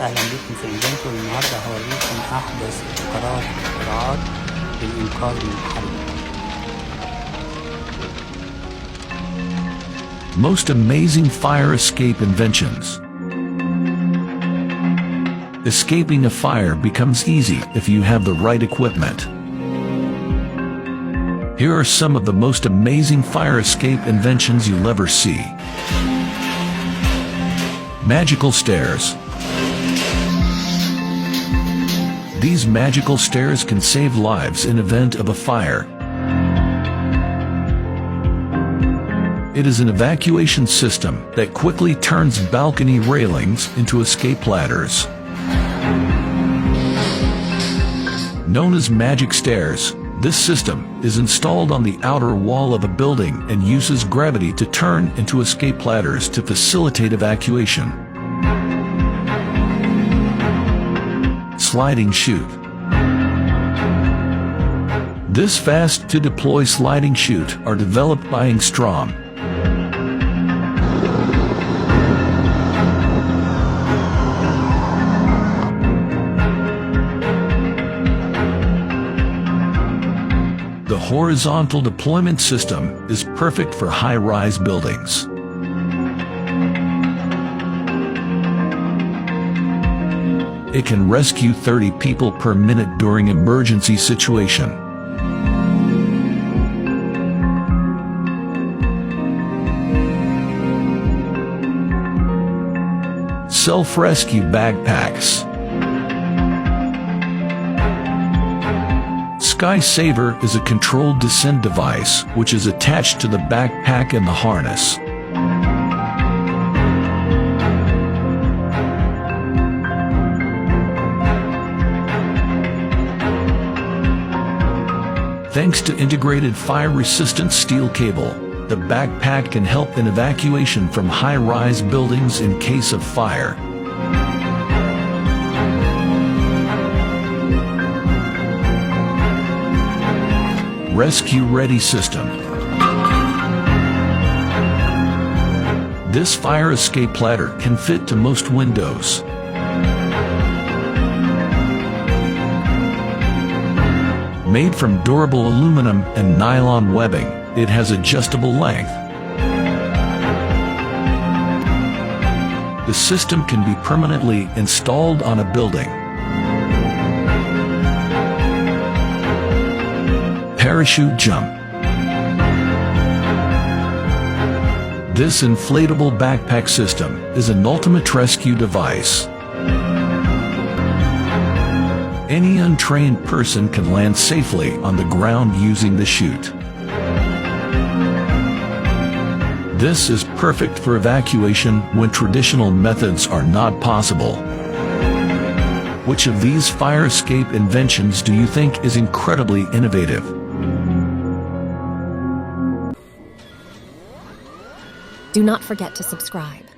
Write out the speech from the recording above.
أهلا بكم في انفنتور. النهاردة هوريكم أحدث ابتكارات واختراعات للإنقاذ من الحريق. Most amazing fire escape inventions. Escaping a fire becomes easy if you have the right equipment. Here are some of the most amazing fire escape inventions you'll ever see. Magical stairs. These magical stairs can save lives in event of a fire. It is an evacuation system that quickly turns balcony railings into escape ladders. Known as magic stairs, this system is installed on the outer wall of a building and uses gravity to turn into escape ladders to facilitate evacuation. Sliding chute. This fast-to-deploy sliding chute are developed by Strom. The horizontal deployment system is perfect for high-rise buildings. It can rescue 30 people per minute during emergency situation. Self-rescue backpacks. Skysaver is a controlled descent device which is attached to the backpack and the harness. Thanks to integrated fire-resistant steel cable, the backpack can help in evacuation from high-rise buildings in case of fire. Rescue Ready System. This fire escape ladder can fit to most windows. Made from durable aluminum and nylon webbing, it has adjustable length. The system can be permanently installed on a building. Parachute jump. This inflatable backpack system is an ultimate rescue device. Any untrained person can land safely on the ground using the chute. This is perfect for evacuation when traditional methods are not possible. Which of these fire escape inventions do you think is incredibly innovative? Do not forget to subscribe.